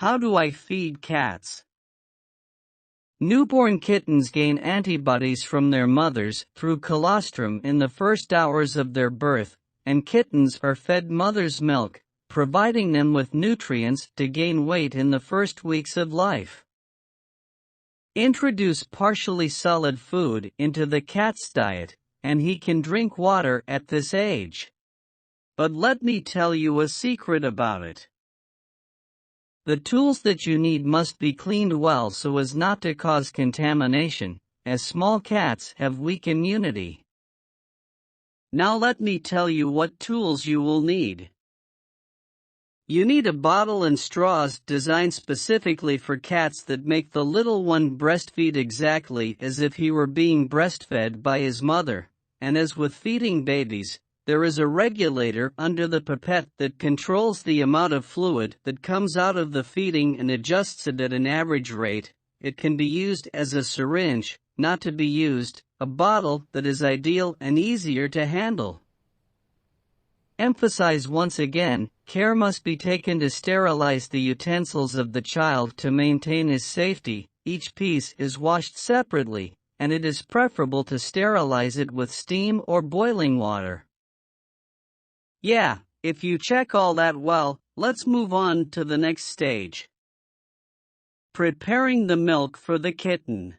How do I feed cats? Newborn kittens gain antibodies from their mothers through colostrum in the first hours of their birth, and kittens are fed mother's milk, providing them with nutrients to gain weight in the first weeks of life. Introduce partially solid food into the cat's diet, and he can drink water at this age. But let me tell you a secret about it. The tools that you need must be cleaned well so as not to cause contamination, as small cats have weak immunity. Now let me tell you what tools you will need. You need a bottle and straws designed specifically for cats that make the little one breastfeed exactly as if he were being breastfed by his mother, and as with feeding babies, there is a regulator under the pipette that controls the amount of fluid that comes out of the feeding and adjusts it at an average rate. It can be used as a syringe, not to be used, a bottle that is ideal and easier to handle. Emphasize once again, care must be taken to sterilize the utensils of the child to maintain his safety. Each piece is washed separately, and it is preferable to sterilize it with steam or boiling water. Yeah, if you check all that well, let's move on to the next stage. Preparing the milk for the kitten.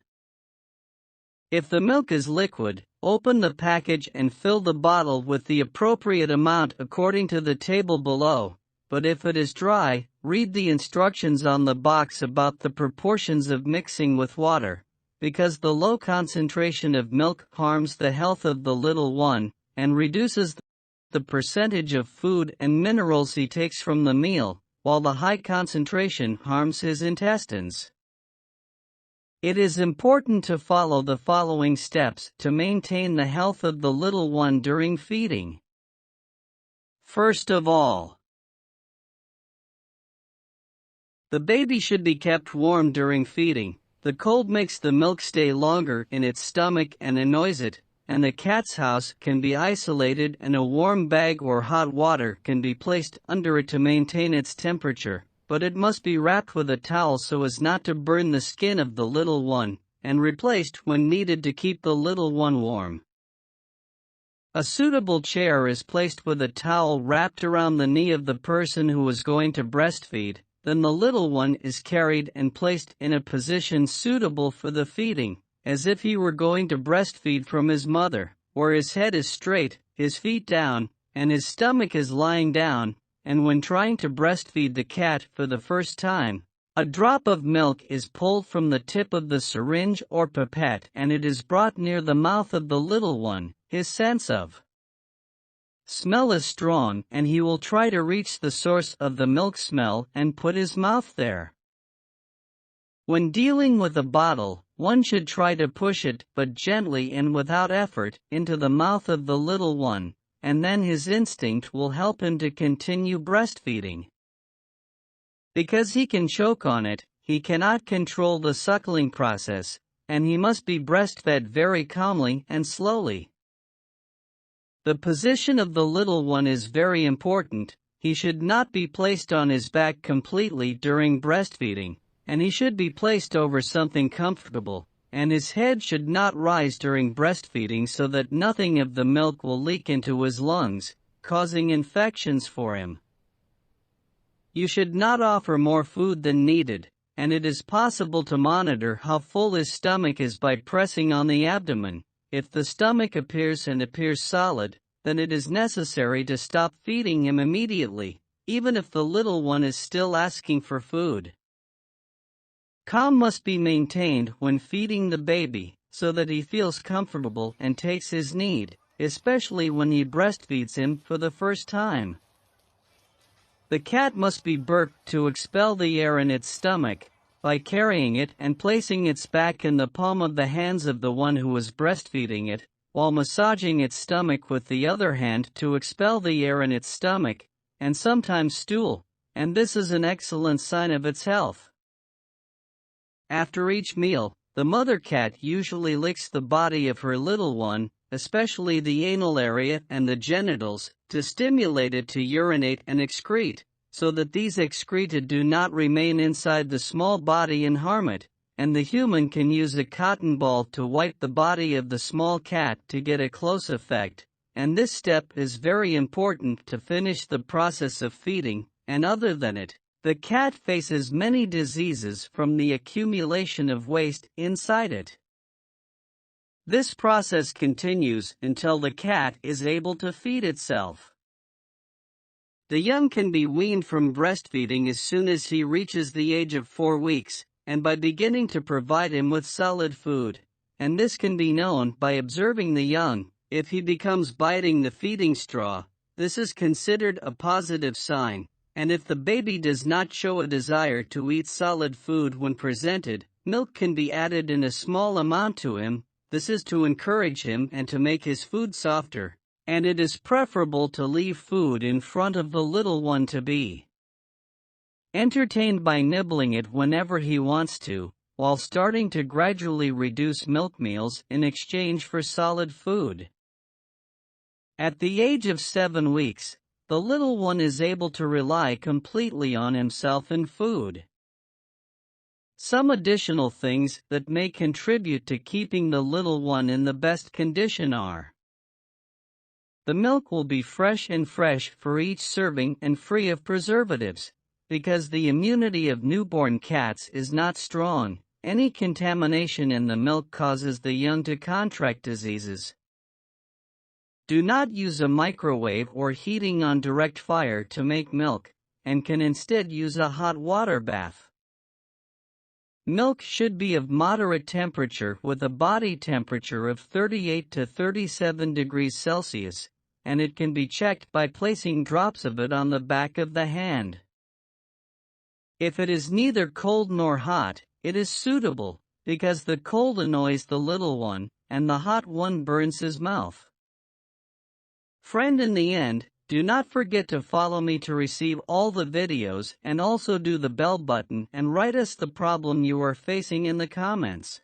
If the milk is liquid, open the package and fill the bottle with the appropriate amount according to the table below, but if it is dry, read the instructions on the box about the proportions of mixing with water, because the low concentration of milk harms the health of the little one, and reduces the percentage of food and minerals he takes from the meal, while the high concentration harms his intestines. It is important to follow the following steps to maintain the health of the little one during feeding. First of all, the baby should be kept warm during feeding. The cold makes the milk stay longer in its stomach and annoys it, and the cat's house can be isolated and a warm bag or hot water can be placed under it to maintain its temperature, but it must be wrapped with a towel so as not to burn the skin of the little one, and replaced when needed to keep the little one warm. A suitable chair is placed with a towel wrapped around the knee of the person who is going to breastfeed, then the little one is carried and placed in a position suitable for the feeding, as if he were going to breastfeed from his mother, where his head is straight, his feet down, and his stomach is lying down, and when trying to breastfeed the cat for the first time, a drop of milk is pulled from the tip of the syringe or pipette and it is brought near the mouth of the little one. His sense of smell is strong and he will try to reach the source of the milk smell and put his mouth there. When dealing with a bottle, one should try to push it, but gently and without effort, into the mouth of the little one, and then his instinct will help him to continue breastfeeding. Because he can choke on it, he cannot control the suckling process, and he must be breastfed very calmly and slowly. The position of the little one is very important. He should not be placed on his back completely during breastfeeding, and he should be placed over something comfortable, and his head should not rise during breastfeeding so that nothing of the milk will leak into his lungs, causing infections for him. You should not offer more food than needed, and it is possible to monitor how full his stomach is by pressing on the abdomen. If the stomach appears solid, then it is necessary to stop feeding him immediately, even if the little one is still asking for food. Calm must be maintained when feeding the baby, so that he feels comfortable and takes his need, especially when he breastfeeds him for the first time. The cat must be burped to expel the air in its stomach, by carrying it and placing its back in the palm of the hands of the one who is breastfeeding it, while massaging its stomach with the other hand to expel the air in its stomach, and sometimes stool, and this is an excellent sign of its health. After each meal, the mother cat usually licks the body of her little one, especially the anal area and the genitals, to stimulate it to urinate and excrete. so that these excreta do not remain inside the small body and harm it, and the human can use a cotton ball to wipe the body of the small cat to get a close effect, and this step is very important to finish the process of feeding, and other than it, the cat faces many diseases from the accumulation of waste inside it. This process continues until the cat is able to feed itself. The young can be weaned from breastfeeding as soon as he reaches the age of 4 weeks, and by beginning to provide him with solid food, and this can be known by observing the young. If he becomes biting the feeding straw, this is considered a positive sign, and if the baby does not show a desire to eat solid food when presented, milk can be added in a small amount to him. This is to encourage him and to make his food softer, and it is preferable to leave food in front of the little one to be entertained by nibbling it whenever he wants to, while starting to gradually reduce milk meals in exchange for solid food. At the age of 7 weeks, the little one is able to rely completely on himself and food. Some additional things that may contribute to keeping the little one in the best condition are: the milk will be fresh for each serving and free of preservatives. Because the immunity of newborn cats is not strong, any contamination in the milk causes the young to contract diseases. Do not use a microwave or heating on direct fire to make milk, and can instead use a hot water bath. Milk should be of moderate temperature with a body temperature of 38 to 37 degrees Celsius, and it can be checked by placing drops of it on the back of the hand. If it is neither cold nor hot, it is suitable, because the cold annoys the little one, and the hot one burns his mouth. Friend, in the end, do not forget to follow me to receive all the videos, and also do the bell button and write us the problem you are facing in the comments.